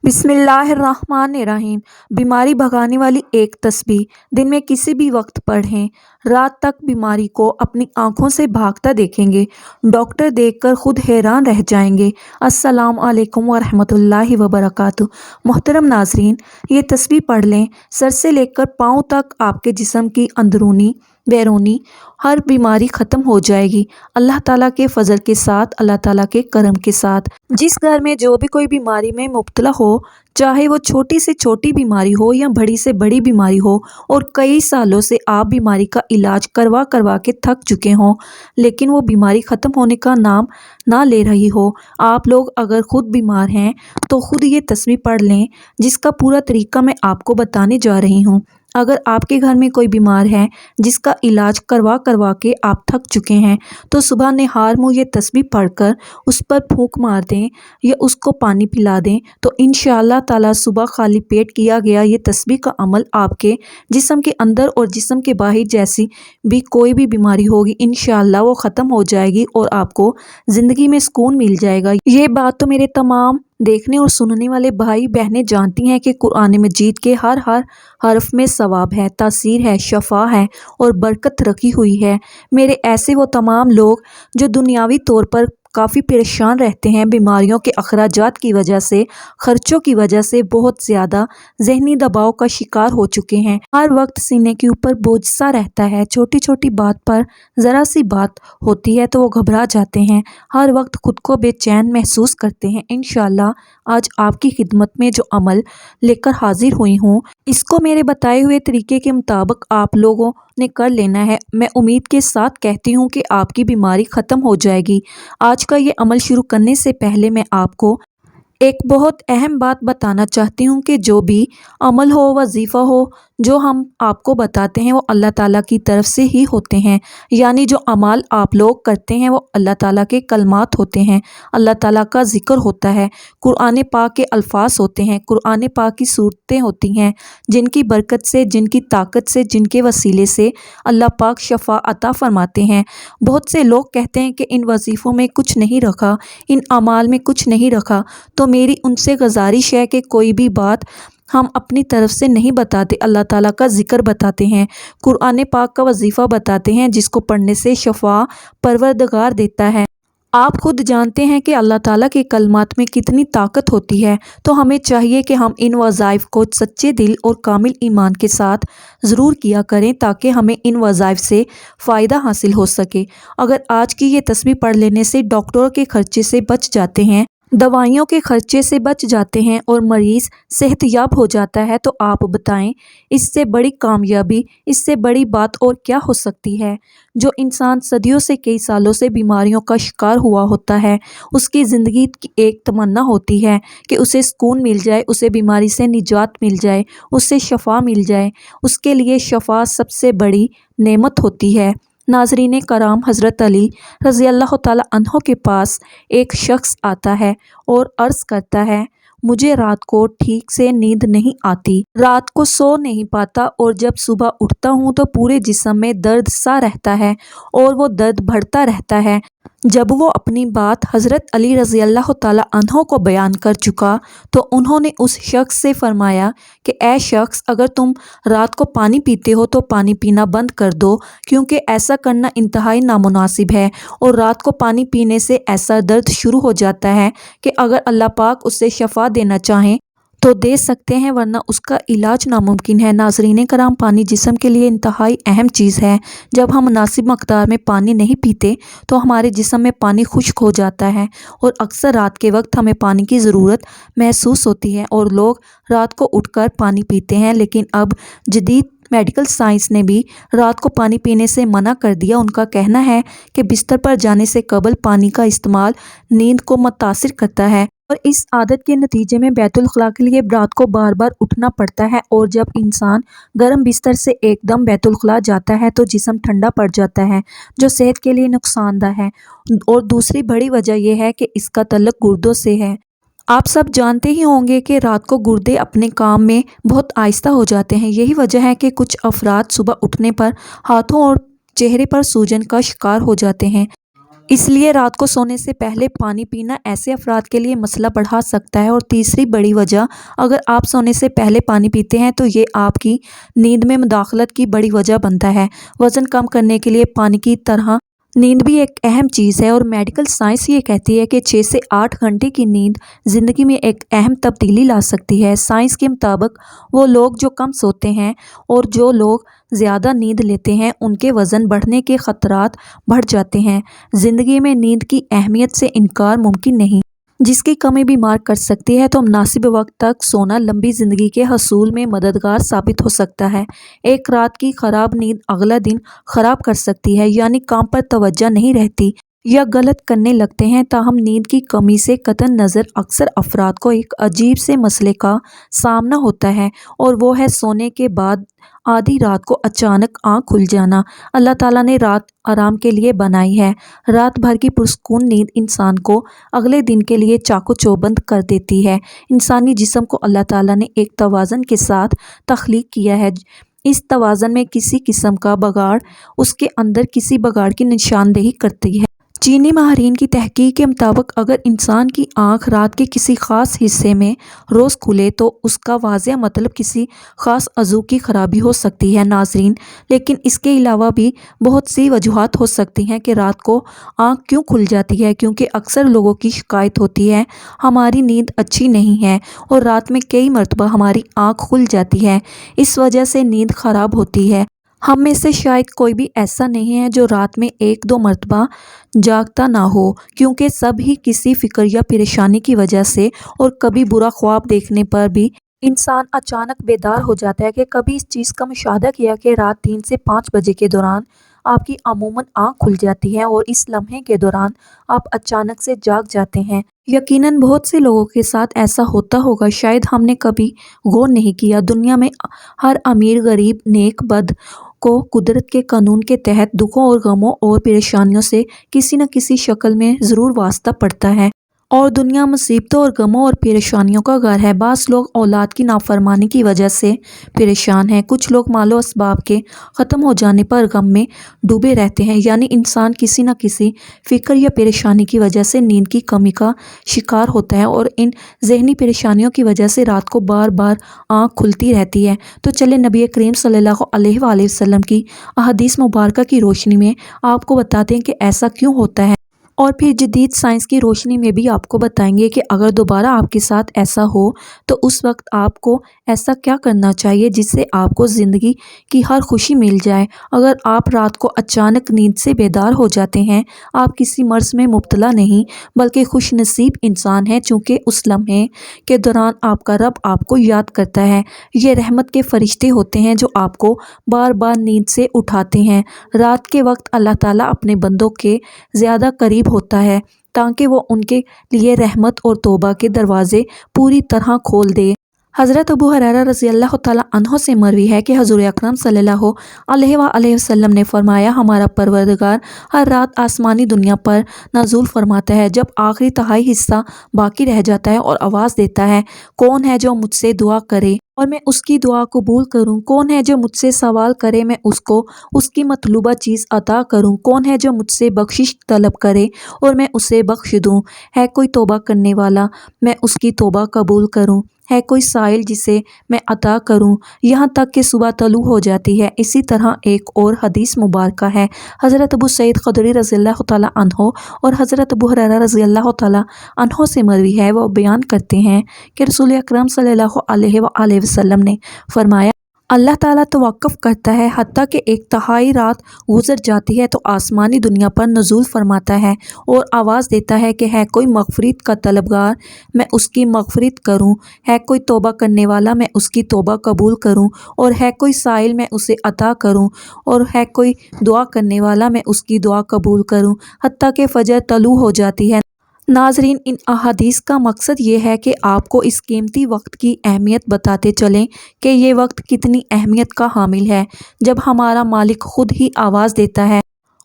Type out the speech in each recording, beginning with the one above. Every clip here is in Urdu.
بسم اللہ الرحمن الرحیم۔ بیماری بھگانے والی ایک تسبیح دن میں کسی بھی وقت پڑھیں، رات تک بیماری کو اپنی آنکھوں سے بھاگتا دیکھیں گے، ڈاکٹر دیکھ کر خود حیران رہ جائیں گے۔ السلام علیکم ورحمۃ اللہ وبرکاتہ۔ محترم ناظرین، یہ تسبیح پڑھ لیں، سر سے لے کر پاؤں تک آپ کے جسم کی اندرونی بیرونی ہر بیماری ختم ہو جائے گی، اللہ تعالیٰ کے فضل کے ساتھ، اللہ تعالیٰ کے کرم کے ساتھ۔ جس گھر میں جو بھی کوئی بیماری میں مبتلا ہو، چاہے وہ چھوٹی سے چھوٹی بیماری ہو یا بڑی سے بڑی بیماری ہو، اور کئی سالوں سے آپ بیماری کا علاج کروا کے تھک چکے ہوں، لیکن وہ بیماری ختم ہونے کا نام نہ لے رہی ہو، آپ لوگ اگر خود بیمار ہیں تو خود یہ تسبیح پڑھ لیں، جس کا پورا طریقہ میں آپ کو بتانے جا رہی ہوں۔ اگر آپ کے گھر میں کوئی بیمار ہے جس کا علاج کروا کے آپ تھک چکے ہیں، تو صبح نہار منہ یہ تسبیح پڑھ کر اس پر پھونک مار دیں یا اس کو پانی پلا دیں، تو انشاءاللہ تعالیٰ صبح خالی پیٹ کیا گیا یہ تسبیح کا عمل آپ کے جسم کے اندر اور جسم کے باہر جیسی بھی کوئی بھی بیماری ہوگی، انشاءاللہ وہ ختم ہو جائے گی اور آپ کو زندگی میں سکون مل جائے گا۔ یہ بات تو میرے تمام دیکھنے اور سننے والے بھائی بہنیں جانتی ہیں کہ قرآن مجید کے ہر حرف میں ثواب ہے، تاثیر ہے، شفا ہے اور برکت رکھی ہوئی ہے۔ میرے ایسے وہ تمام لوگ جو دنیاوی طور پر کافی پریشان رہتے ہیں، بیماریوں کے اخراجات کی وجہ سے، خرچوں کی وجہ سے بہت زیادہ ذہنی دباؤ کا شکار ہو چکے ہیں، ہر وقت سینے کے اوپر بوجھ سا رہتا ہے، چھوٹی چھوٹی بات پر ذرا سی بات ہوتی ہے تو وہ گھبرا جاتے ہیں، ہر وقت خود کو بے چین محسوس کرتے ہیں۔ انشاءاللہ آج آپ کی خدمت میں جو عمل لے کر حاضر ہوئی ہوں، اس کو میرے بتائے ہوئے طریقے کے مطابق آپ لوگوں نے کر لینا ہے۔ میں امید کے ساتھ کہتی ہوں کہ آپ کی بیماری ختم ہو جائے گی۔ آج کا یہ عمل شروع کرنے سے پہلے میں آپ کو ایک بہت اہم بات بتانا چاہتی ہوں کہ جو بھی عمل ہو، وظیفہ ہو، جو ہم آپ کو بتاتے ہیں وہ اللہ تعالیٰ کی طرف سے ہی ہوتے ہیں، یعنی جو اعمال آپ لوگ کرتے ہیں وہ اللہ تعالیٰ کے کلمات ہوتے ہیں، اللہ تعالیٰ کا ذکر ہوتا ہے، قرآن پاک کے الفاظ ہوتے ہیں، قرآن پاک کی صورتیں ہوتی ہیں، جن کی برکت سے، جن کی طاقت سے، جن کے وسیلے سے اللہ پاک شفا عطا فرماتے ہیں۔ بہت سے لوگ کہتے ہیں کہ ان وظیفوں میں کچھ نہیں رکھا، ان اعمال میں کچھ نہیں رکھا، تو میری ان سے گزارش ہے کہ کوئی بھی بات ہم اپنی طرف سے نہیں بتاتے، اللہ تعالیٰ کا ذکر بتاتے ہیں، قرآن پاک کا وظیفہ بتاتے ہیں، جس کو پڑھنے سے شفا پروردگار دیتا ہے۔ آپ خود جانتے ہیں کہ اللہ تعالیٰ کے کلمات میں کتنی طاقت ہوتی ہے، تو ہمیں چاہیے کہ ہم ان وظائف کو سچے دل اور کامل ایمان کے ساتھ ضرور کیا کریں، تاکہ ہمیں ان وظائف سے فائدہ حاصل ہو سکے۔ اگر آج کی یہ تسبیح پڑھ لینے سے ڈاکٹروں کے خرچے سے بچ جاتے ہیں، دوائیوں کے خرچے سے بچ جاتے ہیں اور مریض صحت یاب ہو جاتا ہے، تو آپ بتائیں اس سے بڑی کامیابی، اس سے بڑی بات اور کیا ہو سکتی ہے؟ جو انسان صدیوں سے، کئی سالوں سے بیماریوں کا شکار ہوا ہوتا ہے، اس کی زندگی کی ایک تمنا ہوتی ہے کہ اسے سکون مل جائے، اسے بیماری سے نجات مل جائے، اسے شفا مل جائے، اس کے لیے شفا سب سے بڑی نعمت ہوتی ہے۔ ناظرین کرام، حضرت علی رضی اللہ تعالیٰ عنہ کے پاس ایک شخص آتا ہے اور عرض کرتا ہے، مجھے رات کو ٹھیک سے نیند نہیں آتی، رات کو سو نہیں پاتا، اور جب صبح اٹھتا ہوں تو پورے جسم میں درد سا رہتا ہے اور وہ درد بڑھتا رہتا ہے۔ جب وہ اپنی بات حضرت علی رضی اللہ تعالیٰ عنہ کو بیان کر چکا تو انہوں نے اس شخص سے فرمایا کہ اے شخص، اگر تم رات کو پانی پیتے ہو تو پانی پینا بند کر دو، کیونکہ ایسا کرنا انتہائی نامناسب ہے، اور رات کو پانی پینے سے ایسا درد شروع ہو جاتا ہے کہ اگر اللہ پاک اسے شفا دینا چاہیں تو دے سکتے ہیں، ورنہ اس کا علاج ناممکن ہے۔ ناظرین کرام، پانی جسم کے لیے انتہائی اہم چیز ہے۔ جب ہم مناسب مقدار میں پانی نہیں پیتے تو ہمارے جسم میں پانی خشک ہو جاتا ہے، اور اکثر رات کے وقت ہمیں پانی کی ضرورت محسوس ہوتی ہے، اور لوگ رات کو اٹھ کر پانی پیتے ہیں، لیکن اب جدید میڈیکل سائنس نے بھی رات کو پانی پینے سے منع کر دیا۔ ان کا کہنا ہے کہ بستر پر جانے سے قبل پانی کا استعمال نیند کو متاثر کرتا ہے، اور اس عادت کے نتیجے میں بیت الخلاء کے لیے رات کو بار بار اٹھنا پڑتا ہے، اور جب انسان گرم بستر سے ایک دم بیت الخلاء جاتا ہے تو جسم ٹھنڈا پڑ جاتا ہے، جو صحت کے لیے نقصان دہ ہے۔ اور دوسری بڑی وجہ یہ ہے کہ اس کا تعلق گردوں سے ہے۔ آپ سب جانتے ہی ہوں گے کہ رات کو گردے اپنے کام میں بہت آہستہ ہو جاتے ہیں، یہی وجہ ہے کہ کچھ افراد صبح اٹھنے پر ہاتھوں اور چہرے پر سوجن کا شکار ہو جاتے ہیں۔ اس لیے رات کو سونے سے پہلے پانی پینا ایسے افراد کے لیے مسئلہ بڑھا سکتا ہے۔ اور تیسری بڑی وجہ، اگر آپ سونے سے پہلے پانی پیتے ہیں تو یہ آپ کی نیند میں مداخلت کی بڑی وجہ بنتا ہے۔ وزن کم کرنے کے لیے پانی کی طرح نیند بھی ایک اہم چیز ہے، اور میڈیکل سائنس یہ کہتی ہے کہ 6 سے 8 گھنٹے کی نیند زندگی میں ایک اہم تبدیلی لا سکتی ہے۔ سائنس کے مطابق وہ لوگ جو کم سوتے ہیں اور جو لوگ زیادہ نیند لیتے ہیں ان کے وزن بڑھنے کے خطرات بڑھ جاتے ہیں۔ زندگی میں نیند کی اہمیت سے انکار ممکن نہیں، جس کی کمی بیمار کر سکتی ہے، تو مناسب وقت تک سونا لمبی زندگی کے حصول میں مددگار ثابت ہو سکتا ہے۔ ایک رات کی خراب نیند اگلا دن خراب کر سکتی ہے، یعنی کام پر توجہ نہیں رہتی یا غلط کرنے لگتے ہیں۔ تاہم نیند کی کمی سے قطع نظر اکثر افراد کو ایک عجیب سے مسئلے کا سامنا ہوتا ہے، اور وہ ہے سونے کے بعد آدھی رات کو اچانک آنکھ کھل جانا۔ اللہ تعالیٰ نے رات آرام کے لیے بنائی ہے۔ رات بھر کی پرسکون نیند انسان کو اگلے دن کے لیے چاق و چوبند کر دیتی ہے۔ انسانی جسم کو اللہ تعالیٰ نے ایک توازن کے ساتھ تخلیق کیا ہے۔ اس توازن میں کسی قسم کا بگاڑ اس کے اندر کسی بگاڑ کی نشاندہی کرتی ہے۔ چینی ماہرین کی تحقیق کے مطابق اگر انسان کی آنکھ رات کے کسی خاص حصے میں روز کھلے تو اس کا واضح مطلب کسی خاص عضو کی خرابی ہو سکتی ہے۔ ناظرین، لیکن اس کے علاوہ بھی بہت سی وجوہات ہو سکتی ہیں کہ رات کو آنکھ کیوں کھل جاتی ہے، کیونکہ اکثر لوگوں کی شکایت ہوتی ہے ہماری نیند اچھی نہیں ہے اور رات میں کئی مرتبہ ہماری آنکھ کھل جاتی ہے، اس وجہ سے نیند خراب ہوتی ہے۔ ہم میں سے شاید کوئی بھی ایسا نہیں ہے جو رات میں 1-2 مرتبہ جاگتا نہ ہو، کیونکہ سب ہی کسی فکر یا پریشانی کی وجہ سے اور کبھی برا خواب دیکھنے پر بھی انسان اچانک بیدار ہو جاتا ہے۔ کہ کبھی اس چیز کا مشاہدہ کیا کہ رات 3 سے 5 بجے کے دوران آپ کی عموماً آنکھ کھل جاتی ہے اور اس لمحے کے دوران آپ اچانک سے جاگ جاتے ہیں۔ یقیناً بہت سے لوگوں کے ساتھ ایسا ہوتا ہوگا، شاید ہم نے کبھی غور نہیں کیا۔ دنیا میں ہر امیر، غریب، نیک، بد کو قدرت کے قانون کے تحت دکھوں اور غموں اور پریشانیوں سے کسی نہ کسی شکل میں ضرور واسطہ پڑتا ہے، اور دنیا مصیبتوں اور غموں اور پریشانیوں کا گھر ہے۔ بعض لوگ اولاد کی نافرمانی کی وجہ سے پریشان ہیں، کچھ لوگ مال و اسباب کے ختم ہو جانے پر غم میں ڈوبے رہتے ہیں، یعنی انسان کسی نہ کسی فکر یا پریشانی کی وجہ سے نیند کی کمی کا شکار ہوتا ہے، اور ان ذہنی پریشانیوں کی وجہ سے رات کو بار بار آنکھ کھلتی رہتی ہے۔ تو چلے نبی کریم صلی اللہ علیہ وآلہ وسلم کی احادیث مبارکہ کی روشنی میں آپ کو بتاتے ہیں کہ ایسا کیوں ہوتا ہے، اور پھر جدید سائنس کی روشنی میں بھی آپ کو بتائیں گے کہ اگر دوبارہ آپ کے ساتھ ایسا ہو تو اس وقت آپ کو ایسا کیا کرنا چاہیے جس سے آپ کو زندگی کی ہر خوشی مل جائے۔ اگر آپ رات کو اچانک نیند سے بیدار ہو جاتے ہیں، آپ کسی مرض میں مبتلا نہیں بلکہ خوش نصیب انسان ہیں، چونکہ اس لمحے کے دوران آپ کا رب آپ کو یاد کرتا ہے۔ یہ رحمت کے فرشتے ہوتے ہیں جو آپ کو بار بار نیند سے اٹھاتے ہیں۔ رات کے وقت اللہ تعالیٰ اپنے بندوں کے زیادہ قریب ہوتا ہے تاکہ وہ ان کے لیے رحمت اور توبہ کے دروازے پوری طرح کھول دے۔ حضرت ابو ہریرہ رضی اللہ تعالیٰ عنہ سے مروی ہے کہ حضور اکرم صلی اللہ علیہ وآلہ وسلم نے فرمایا، ہمارا پروردگار ہر رات آسمانی دنیا پر نزول فرماتا ہے جب آخری تہائی حصہ باقی رہ جاتا ہے اور آواز دیتا ہے، کون ہے جو مجھ سے دعا کرے اور میں اس کی دعا قبول کروں؟ کون ہے جو مجھ سے سوال کرے میں اس کو اس کی مطلوبہ چیز عطا کروں؟ کون ہے جو مجھ سے بخشش طلب کرے اور میں اسے بخش دوں؟ ہے کوئی توبہ کرنے والا، میں اس کی توبہ قبول کروں؟ ہے کوئی سائل جسے میں عطا کروں، یہاں تک کہ صبح طلوع ہو جاتی ہے۔ اسی طرح ایک اور حدیث مبارکہ ہے، حضرت ابو سعید خدری رضی اللہ تعالیٰ عنہ اور حضرت ابو ہریرہ رضی اللہ تعالیٰ عنہ سے مروی ہے۔ وہ بیان کرتے ہیں کہ رسول اکرم صلی اللہ علیہ وآلہ وسلم نے فرمایا، اللہ تعالیٰ توقف کرتا ہے حتیٰ کہ 1/3 رات گزر جاتی ہے تو آسمانی دنیا پر نزول فرماتا ہے اور آواز دیتا ہے کہ ہے کوئی مغفرت کا طلبگار، میں اس کی مغفرت کروں؟ ہے کوئی توبہ کرنے والا، میں اس کی توبہ قبول کروں؟ اور ہے کوئی سائل، میں اسے عطا کروں؟ اور ہے کوئی دعا کرنے والا، میں اس کی دعا قبول کروں؟ حتیٰ کہ فجر طلوع ہو جاتی ہے۔ ناظرین، ان احادیث کا مقصد یہ ہے کہ آپ کو اس قیمتی وقت کی اہمیت بتاتے چلیں کہ یہ وقت کتنی اہمیت کا حامل ہے۔ جب ہمارا مالک خود ہی آواز دیتا ہے،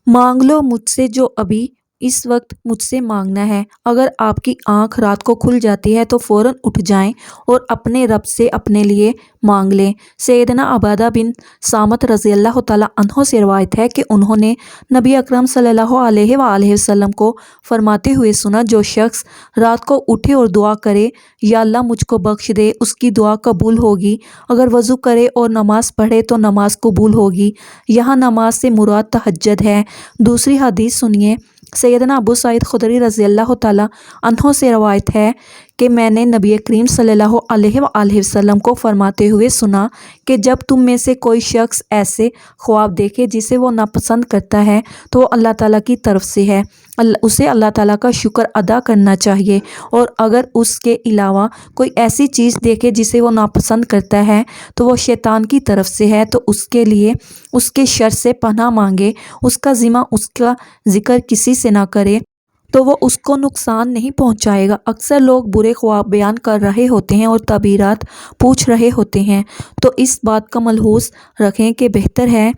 مانگ لو مجھ سے جو ابھی اس وقت مجھ سے مانگنا ہے۔ اگر آپ کی آنکھ رات کو کھل جاتی ہے تو فوراً اٹھ جائیں اور اپنے رب سے اپنے لیے مانگ لیں۔ سیدنا عبادہ بن صامت رضی اللہ تعالیٰ عنہ سے روایت ہے کہ انہوں نے نبی اکرم صلی اللہ علیہ وآلہ وسلم کو فرماتے ہوئے سنا، جو شخص رات کو اٹھے اور دعا کرے یا اللہ مجھ کو بخش دے، اس کی دعا قبول ہوگی۔ اگر وضو کرے اور نماز پڑھے تو نماز قبول ہوگی۔ یہاں نماز سے مراد تہجد ہے۔ دوسری حدیث سنیے۔ سیدنا ابو سعید خدری رضی اللہ تعالیٰ عنہ سے روایت ہے کہ میں نے نبی کریم صلی اللہ علیہ وآلہ وسلم کو فرماتے ہوئے سنا کہ جب تم میں سے کوئی شخص ایسے خواب دیکھے جسے وہ ناپسند کرتا ہے تو وہ اللہ تعالیٰ کی طرف سے ہے، اسے اللہ تعالیٰ کا شکر ادا کرنا چاہیے، اور اگر اس کے علاوہ کوئی ایسی چیز دیکھے جسے وہ ناپسند کرتا ہے تو وہ شیطان کی طرف سے ہے، تو اس کے لیے اس کے شر سے پناہ مانگے، اس کا ذمہ اس کا ذکر کسی سے نہ کرے تو وہ اس کو نقصان نہیں پہنچائے گا۔ اکثر لوگ برے خواب بیان کر رہے ہوتے ہیں اور تعبیرات پوچھ رہے ہوتے ہیں، تو اس بات کا ملحوظ رکھیں کہ بہتر ہے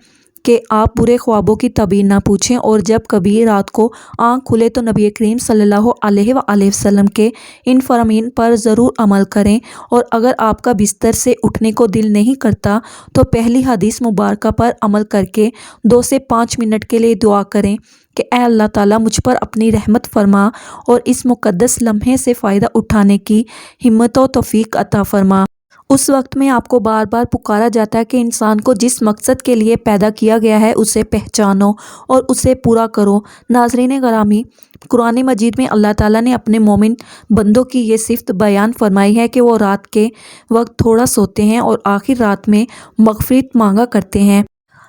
کہ آپ برے خوابوں کی تعبیر نہ پوچھیں، اور جب کبھی رات کو آنکھ کھلے تو نبی کریم صلی اللہ علیہ وآلہ وسلم کے ان فرامین پر ضرور عمل کریں، اور اگر آپ کا بستر سے اٹھنے کو دل نہیں کرتا تو پہلی حدیث مبارکہ پر عمل کر کے 2 سے 5 منٹ کے لیے دعا کریں کہ اے اللہ تعالیٰ مجھ پر اپنی رحمت فرما اور اس مقدس لمحے سے فائدہ اٹھانے کی ہمت و توفیق عطا فرما۔ اس وقت میں آپ کو بار بار پکارا جاتا ہے کہ انسان کو جس مقصد کے لیے پیدا کیا گیا ہے اسے پہچانو اور اسے پورا کرو۔ ناظرین گرامی، قرآن مجید میں اللہ تعالیٰ نے اپنے مومن بندوں کی یہ صفت بیان فرمائی ہے کہ وہ رات کے وقت تھوڑا سوتے ہیں اور آخر رات میں مغفرت مانگا کرتے ہیں۔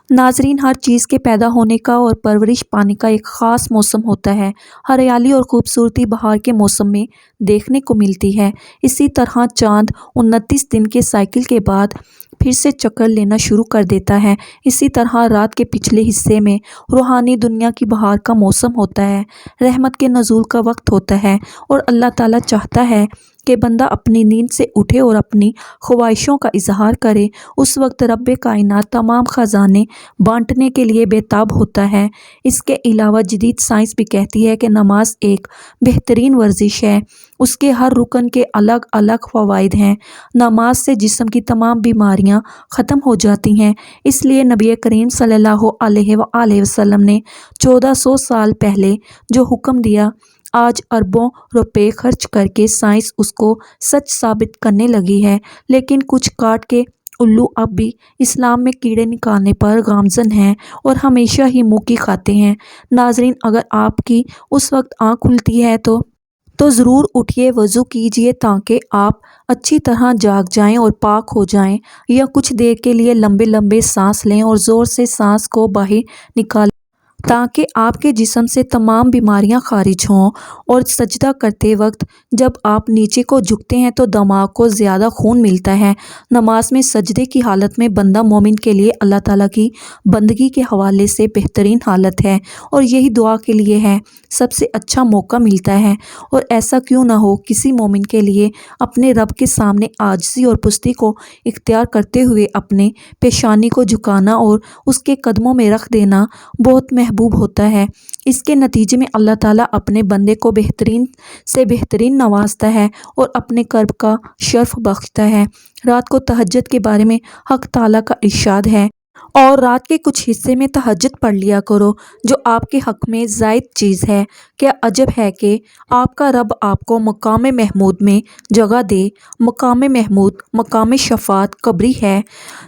ناظرین، ہر چیز کے پیدا ہونے کا اور پرورش پانے کا ایک خاص موسم ہوتا ہے۔ ہریالی اور خوبصورتی بہار کے موسم میں دیکھنے کو ملتی ہے۔ اسی طرح چاند 29 دن کے سائیکل کے بعد پھر سے چکر لینا شروع کر دیتا ہے۔ اسی طرح رات کے پچھلے حصے میں روحانی دنیا کی بہار کا موسم ہوتا ہے، رحمت کے نزول کا وقت ہوتا ہے، اور اللہ تعالیٰ چاہتا ہے کہ بندہ اپنی نیند سے اٹھے اور اپنی خواہشوں کا اظہار کرے۔ اس وقت رب کائنات تمام خزانے بانٹنے کے لیے بےتاب ہوتا ہے۔ اس کے علاوہ جدید سائنس بھی کہتی ہے کہ نماز ایک بہترین ورزش ہے۔ اس کے ہر رکن کے الگ الگ فوائد ہیں۔ نماز سے جسم کی تمام بیماریاں ختم ہو جاتی ہیں۔ اس لیے نبی کریم صلی اللہ علیہ وآلہ وسلم نے 1400 سال پہلے جو حکم دیا، آج اربوں روپے خرچ کر کے سائنس اس کو سچ ثابت کرنے لگی ہے، لیکن کچھ کاٹ کے الو اب بھی اسلام میں کیڑے نکالنے پر گامزن ہیں اور ہمیشہ ہی منہ کی کھاتے ہیں۔ ناظرین، اگر آپ کی اس وقت آنکھ کھلتی ہے تو ضرور اٹھیے، وضو کیجیے تاکہ آپ اچھی طرح جاگ جائیں اور پاک ہو جائیں، یا کچھ دیر کے لیے لمبے لمبے سانس لیں اور زور سے سانس کو باہر نکالیں تاکہ آپ کے جسم سے تمام بیماریاں خارج ہوں۔ اور سجدہ کرتے وقت جب آپ نیچے کو جھکتے ہیں تو دماغ کو زیادہ خون ملتا ہے۔ نماز میں سجدے کی حالت میں بندہ مومن کے لیے اللہ تعالیٰ کی بندگی کے حوالے سے بہترین حالت ہے، اور یہی دعا کے لیے ہے سب سے اچھا موقع ملتا ہے۔ اور ایسا کیوں نہ ہو، کسی مومن کے لیے اپنے رب کے سامنے عاجزی اور پستی کو اختیار کرتے ہوئے اپنے پیشانی کو جھکانا اور اس کے قدموں میں رکھ دینا بہت محبوب ہوتا ہے۔ اس کے نتیجے میں اللہ تعالیٰ اپنے بندے کو بہترین سے بہترین نوازتا ہے اور اپنے قرب کا شرف بخشتا ہے۔ رات کو تہجد کے بارے میں حق تعالیٰ کا ارشاد ہے، اور رات کے کچھ حصے میں تہجد پڑھ لیا کرو جو آپ کے حق میں زائد چیز ہے۔ کیا عجب ہے کہ آپ کا رب آپ کو مقام محمود میں جگہ دے۔ مقام محمود مقام شفاعت قبری ہے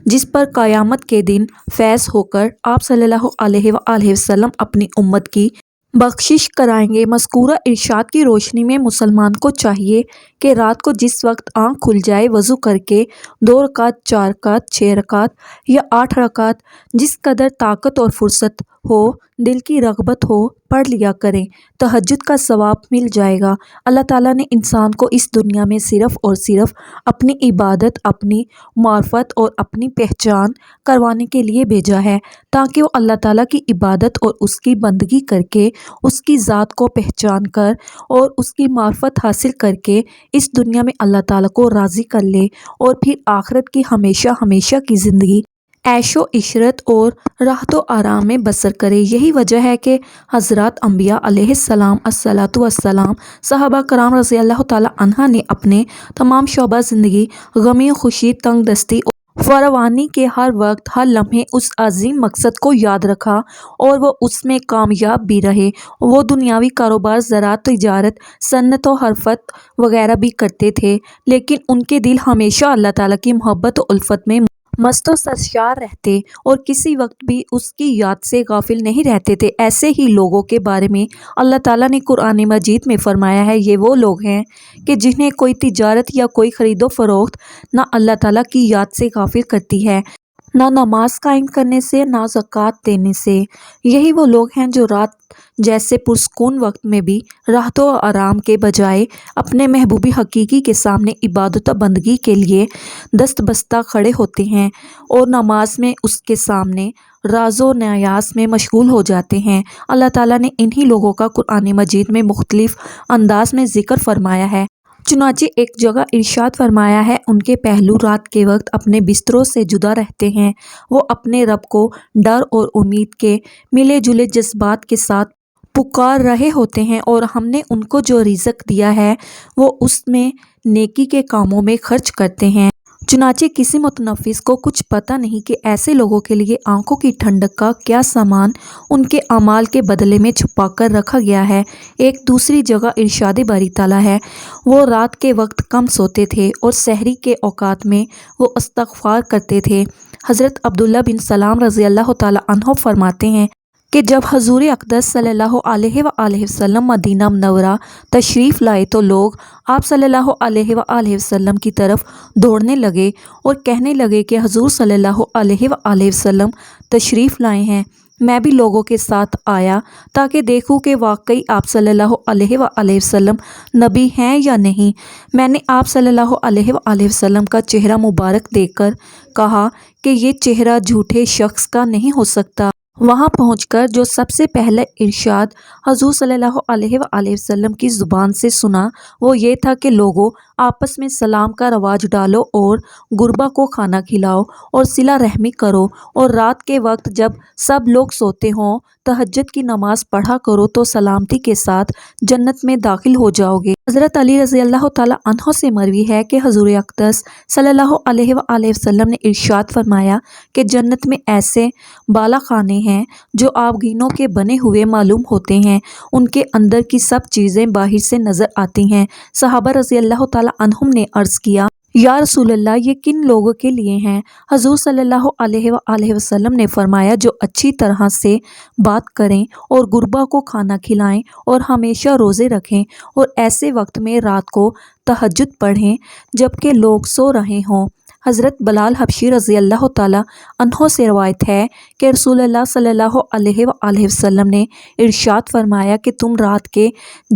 جس پر قیامت کے دن فیض ہو کر آپ صلی اللہ علیہ وآلہ وسلم اپنی امت کی بخشش کرائیں گے۔ مذکورہ ارشاد کی روشنی میں مسلمان کو چاہیے کہ رات کو جس وقت آنکھ کھل جائے وضو کر کے 2 رکعت، 4 رکعت، 6 رکعت یا 8 رکعت جس قدر طاقت اور فرصت ہو، دل کی رغبت ہو، پڑھ لیا کریں۔ تہجد کا ثواب مل جائے گا۔ اللہ تعالیٰ نے انسان کو اس دنیا میں صرف اور صرف اپنی عبادت، اپنی معرفت اور اپنی پہچان کروانے کے لیے بھیجا ہے، تاکہ وہ اللہ تعالیٰ کی عبادت اور اس کی بندگی کر کے اس کی ذات کو پہچان کر اور اس کی معرفت حاصل کر کے اس دنیا میں اللہ تعالیٰ کو راضی کر لے، اور پھر آخرت کی ہمیشہ ہمیشہ کی زندگی عیش و عشرت اور راحت و آرام میں بسر کرے۔ یہی وجہ ہے کہ حضرات انبیاء علیہ السلام الصلاۃ والسلام، صحابہ کرام رضی اللہ تعالیٰ عنہ نے اپنے تمام شعبہ زندگی، غمی و خوشی، تنگ دستی اور فراوانی کے ہر وقت ہر لمحے اس عظیم مقصد کو یاد رکھا اور وہ اس میں کامیاب بھی رہے۔ وہ دنیاوی کاروبار، زراعت، تجارت، صنعت و حرفت وغیرہ بھی کرتے تھے، لیکن ان کے دل ہمیشہ اللہ تعالیٰ کی محبت و الفت میں مست و سرشار رہتے اور کسی وقت بھی اس کی یاد سے غافل نہیں رہتے تھے۔ ایسے ہی لوگوں کے بارے میں اللہ تعالیٰ نے قرآن مجید میں فرمایا ہے، یہ وہ لوگ ہیں کہ جنہیں کوئی تجارت یا کوئی خرید و فروخت نہ اللہ تعالیٰ کی یاد سے غافل کرتی ہے، نہ نماز قائم کرنے سے، نہ زکوٰۃ دینے سے۔ یہی وہ لوگ ہیں جو رات جیسے پرسکون وقت میں بھی راحت و آرام کے بجائے اپنے محبوب حقیقی کے سامنے عبادت و بندگی کے لیے دست بستہ کھڑے ہوتے ہیں اور نماز میں اس کے سامنے راز و نیاز میں مشغول ہو جاتے ہیں۔ اللہ تعالیٰ نے انہی لوگوں کا قرآن مجید میں مختلف انداز میں ذکر فرمایا ہے۔ چنانچہ ایک جگہ ارشاد فرمایا ہے، ان کے پہلو رات کے وقت اپنے بستروں سے جدا رہتے ہیں، وہ اپنے رب کو ڈر اور امید کے ملے جلے جذبات کے ساتھ پکار رہے ہوتے ہیں، اور ہم نے ان کو جو رزق دیا ہے وہ اس میں نیکی کے کاموں میں خرچ کرتے ہیں۔ چنانچہ کسی متنفس کو کچھ پتہ نہیں کہ ایسے لوگوں کے لیے آنکھوں کی ٹھنڈک کا کیا سامان ان کے اعمال کے بدلے میں چھپا کر رکھا گیا ہے۔ ایک دوسری جگہ ارشاد باری تعالیٰ ہے، وہ رات کے وقت کم سوتے تھے اور سحری کے اوقات میں وہ استغفار کرتے تھے۔ حضرت عبداللہ بن سلام رضی اللہ تعالیٰ عنہ فرماتے ہیں کہ جب حضور اقدس صلی اللہ علیہ وآلہ وسلم مدینہ منورہ تشریف لائے تو لوگ آپ صلی اللہ علیہ وآلہ وسلم کی طرف دوڑنے لگے اور کہنے لگے کہ حضور صلی اللہ علیہ وآلہ وسلم تشریف لائے ہیں۔ میں بھی لوگوں کے ساتھ آیا تاکہ دیکھوں کہ واقعی آپ صلی اللہ علیہ وآلہ وسلم نبی ہیں یا نہیں۔ میں نے آپ صلی اللہ علیہ وآلہ وسلم کا چہرہ مبارک دیکھ کر کہا کہ یہ چہرہ جھوٹے شخص کا نہیں ہو سکتا۔ وہاں پہنچ کر جو سب سے پہلے ارشاد حضور صلی اللہ علیہ وآلہ وسلم کی زبان سے سنا وہ یہ تھا کہ لوگوں، آپس میں سلام کا رواج ڈالو اور غربا کو کھانا کھلاؤ اور صلہ رحمی کرو، اور رات کے وقت جب سب لوگ سوتے ہوں تہجد کی نماز پڑھا کرو تو سلامتی کے ساتھ جنت میں داخل ہو جاؤ گے۔ حضرت علی رضی اللہ تعالیٰ عنہ سے مروی ہے کہ حضور اقدس صلی اللہ علیہ وآلہ وسلم نے ارشاد فرمایا کہ جنت میں ایسے بالا خانے ہیں جو آبگینوں کے بنے ہوئے معلوم ہوتے ہیں، ان کے اندر کی سب چیزیں باہر سے نظر آتی ہیں۔ صحابہ رضی اللہ تعالیٰ عنہم نے عرض کیا، یا رسول اللہ، یہ کن لوگوں کے لیے ہیں؟ حضور صلی اللہ علیہ وآلہ وسلم نے فرمایا، جو اچھی طرح سے بات کریں اور غربا کو کھانا کھلائیں اور ہمیشہ روزے رکھیں اور ایسے وقت میں رات کو تہجد پڑھیں جبکہ لوگ سو رہے ہوں۔ حضرت بلال حبشی رضی اللہ تعالیٰ عنہ سے روایت ہے کہ رسول اللہ صلی اللہ علیہ وآلہ وسلم نے ارشاد فرمایا کہ تم رات کے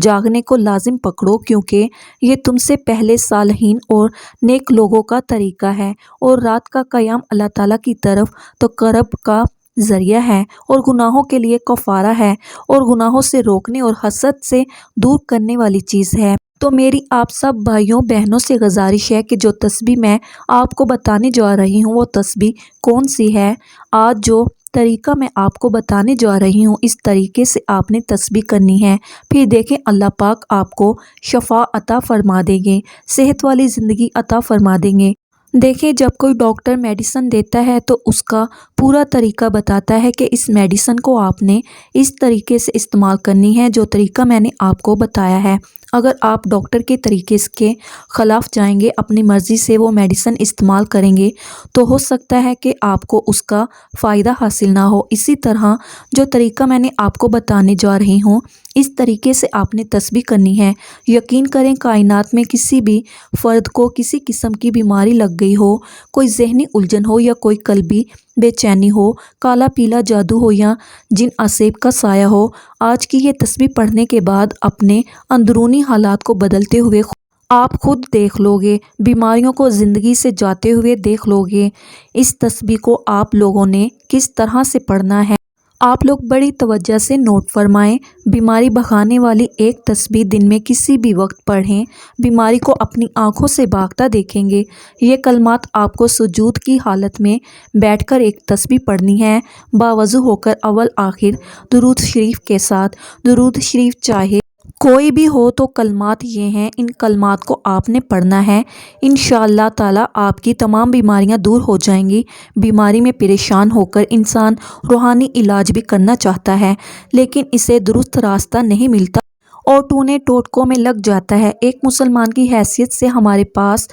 جاگنے کو لازم پکڑو، کیونکہ یہ تم سے پہلے صالحین اور نیک لوگوں کا طریقہ ہے، اور رات کا قیام اللہ تعالیٰ کی طرف تقرب کا ذریعہ ہے اور گناہوں کے لیے کفارہ ہے اور گناہوں سے روکنے اور حسد سے دور کرنے والی چیز ہے۔ تو میری آپ سب بھائیوں بہنوں سے گزارش ہے کہ جو تسبیح میں آپ کو بتانے جا رہی ہوں وہ تسبیح کون سی ہے؟ آج جو طریقہ میں آپ کو بتانے جا رہی ہوں اس طریقے سے آپ نے تسبیح کرنی ہے، پھر دیکھیں اللہ پاک آپ کو شفا عطا فرما دیں گے، صحت والی زندگی عطا فرما دیں گے۔ دیکھیں، جب کوئی ڈاکٹر میڈیسن دیتا ہے تو اس کا پورا طریقہ بتاتا ہے کہ اس میڈیسن کو آپ نے اس طریقے سے استعمال کرنی ہے جو طریقہ میں نے آپ کو بتایا ہے۔ اگر آپ ڈاکٹر کے طریقے کے خلاف جائیں گے، اپنی مرضی سے وہ میڈیسن استعمال کریں گے تو ہو سکتا ہے کہ آپ کو اس کا فائدہ حاصل نہ ہو۔ اسی طرح جو طریقہ میں نے آپ کو بتانے جا رہی ہوں اس طریقے سے آپ نے تسبیح کرنی ہے۔ یقین کریں کائنات میں کسی بھی فرد کو کسی قسم کی بیماری لگ گئی ہو، کوئی ذہنی الجھن ہو یا کوئی قلبی بے چینی ہو، کالا پیلا جادو ہو یا جن آسیب کا سایہ ہو، آج کی یہ تسبیح پڑھنے کے بعد اپنے اندرونی حالات کو بدلتے ہوئے آپ خود دیکھ لو گے، بیماریوں کو زندگی سے جاتے ہوئے دیکھ لو گے۔ اس تسبیح کو آپ لوگوں نے کس طرح سے پڑھنا ہے آپ لوگ بڑی توجہ سے نوٹ فرمائیں۔ بیماری بھگانے والی ایک تسبیح دن میں کسی بھی وقت پڑھیں، بیماری کو اپنی آنکھوں سے بھاگتا دیکھیں گے۔ یہ کلمات آپ کو سجود کی حالت میں بیٹھ کر ایک تسبیح پڑھنی ہے، باوضو ہو کر اول آخر درود شریف کے ساتھ۔ درود شریف چاہے کوئی بھی ہو تو کلمات یہ ہیں، ان کلمات کو آپ نے پڑھنا ہے۔ انشاءاللہ تعالی آپ کی تمام بیماریاں دور ہو جائیں گی۔ بیماری میں پریشان ہو کر انسان روحانی علاج بھی کرنا چاہتا ہے، لیکن اسے درست راستہ نہیں ملتا اور ٹونے ٹوٹکوں میں لگ جاتا ہے۔ ایک مسلمان کی حیثیت سے ہمارے پاس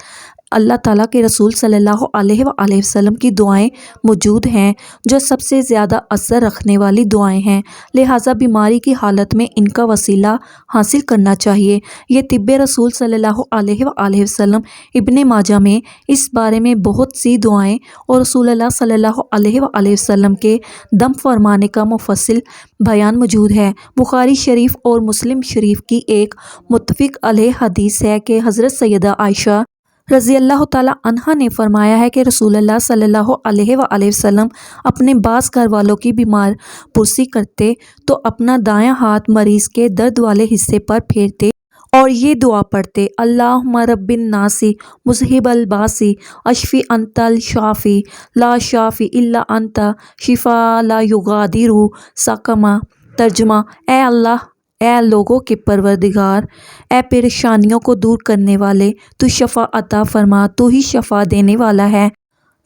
اللہ تعالیٰ کے رسول صلی اللہ علیہ وآلہ وسلم کی دعائیں موجود ہیں، جو سب سے زیادہ اثر رکھنے والی دعائیں ہیں، لہٰذا بیماری کی حالت میں ان کا وسیلہ حاصل کرنا چاہیے۔ یہ طب رسول صلی اللہ علیہ وآلہ وسلم ابن ماجہ میں اس بارے میں بہت سی دعائیں اور رسول اللہ صلی اللہ علیہ وآلہ وسلم کے دم فرمانے کا مفصل بیان موجود ہے۔ بخاری شریف اور مسلم شریف کی ایک متفق علیہ حدیث ہے کہ حضرت سیدہ عائشہ رضی اللہ تعالیٰ عنہا نے فرمایا ہے کہ رسول اللہ صلی اللہ علیہ وآلہ وسلم اپنے بعض گھر والوں کی بیمار پرسی کرتے تو اپنا دایاں ہاتھ مریض کے درد والے حصے پر پھیرتے اور یہ دعا پڑھتے: اللہم رب الناس مذہب الباس اشفی انت الشافی لا شافی الا انت شفاء لا یغادر سقما۔ ترجمہ: اے اللہ، اے لوگوں کے پروردگار، اے پریشانیوں کو دور کرنے والے، تو شفا عطا فرما، تو ہی شفا دینے والا ہے،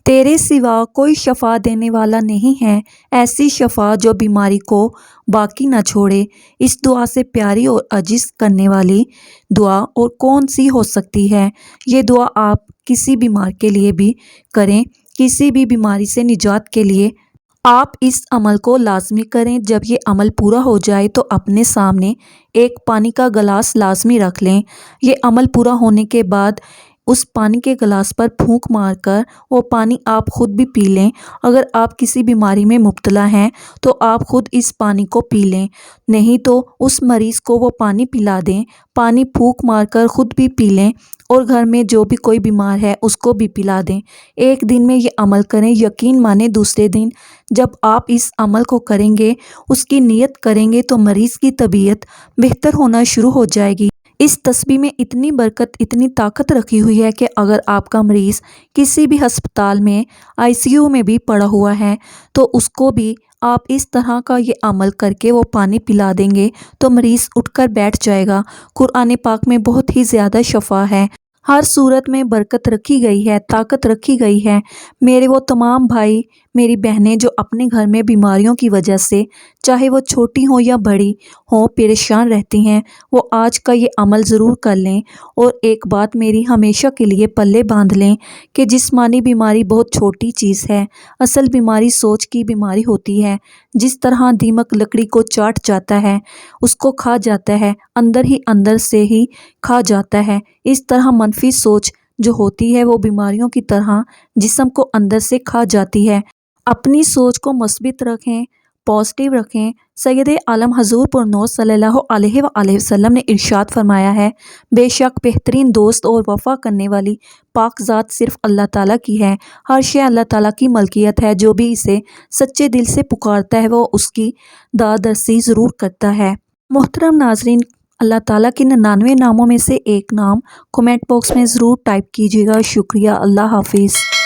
تیرے سوا کوئی شفا دینے والا نہیں ہے، ایسی شفا جو بیماری کو باقی نہ چھوڑے۔ اس دعا سے پیاری اور عاجز کرنے والی دعا اور کون سی ہو سکتی ہے؟ یہ دعا آپ کسی بیمار کے لیے بھی کریں، کسی بھی بیماری سے نجات کے لیے آپ اس عمل کو لازمی کریں۔ جب یہ عمل پورا ہو جائے تو اپنے سامنے ایک پانی کا گلاس لازمی رکھ لیں۔ یہ عمل پورا ہونے کے بعد اس پانی کے گلاس پر پھونک مار کر وہ پانی آپ خود بھی پی لیں۔ اگر آپ کسی بیماری میں مبتلا ہیں تو آپ خود اس پانی کو پی لیں، نہیں تو اس مریض کو وہ پانی پلا دیں۔ پانی پھونک مار کر خود بھی پی لیں اور گھر میں جو بھی کوئی بیمار ہے اس کو بھی پلا دیں۔ ایک دن میں یہ عمل کریں، یقین مانیں دوسرے دن جب آپ اس عمل کو کریں گے، اس کی نیت کریں گے تو مریض کی طبیعت بہتر ہونا شروع ہو جائے گی۔ اس تسبیح میں اتنی برکت، اتنی طاقت رکھی ہوئی ہے کہ اگر آپ کا مریض کسی بھی ہسپتال میں ICU میں بھی پڑا ہوا ہے تو اس کو بھی آپ اس طرح کا یہ عمل کر کے وہ پانی پلا دیں گے تو مریض اٹھ کر بیٹھ جائے گا۔ قرآن پاک میں بہت ہی زیادہ شفا ہے، ہر صورت میں برکت رکھی گئی ہے، طاقت رکھی گئی ہے۔ میرے وہ تمام بھائی میری بہنیں جو اپنے گھر میں بیماریوں کی وجہ سے، چاہے وہ چھوٹی ہوں یا بڑی ہوں، پریشان رہتی ہیں، وہ آج کا یہ عمل ضرور کر لیں اور ایک بات میری ہمیشہ کے لیے پلے باندھ لیں کہ جسمانی بیماری بہت چھوٹی چیز ہے، اصل بیماری سوچ کی بیماری ہوتی ہے۔ جس طرح دیمک لکڑی کو چاٹ جاتا ہے، اس کو کھا جاتا ہے، اندر سے ہی کھا جاتا ہے، اس طرح منفی سوچ جو ہوتی ہے وہ بیماریوں کی طرح جسم کو اندر سے کھا جاتی ہے۔ اپنی سوچ کو مثبت رکھیں، پازیٹیو رکھیں۔ سید عالم حضور پرنور صلی اللہ علیہ وآلہ وسلم نے ارشاد فرمایا ہے: بے شک بہترین دوست اور وفا کرنے والی پاک ذات صرف اللہ تعالیٰ کی ہے۔ ہر شے اللہ تعالیٰ کی ملکیت ہے، جو بھی اسے سچے دل سے پکارتا ہے وہ اس کی دادرسی ضرور کرتا ہے۔ محترم ناظرین، اللہ تعالیٰ کے 99 ناموں میں سے ایک نام کمنٹ باکس میں ضرور ٹائپ کیجیے گا۔ شکریہ، اللہ حافظ۔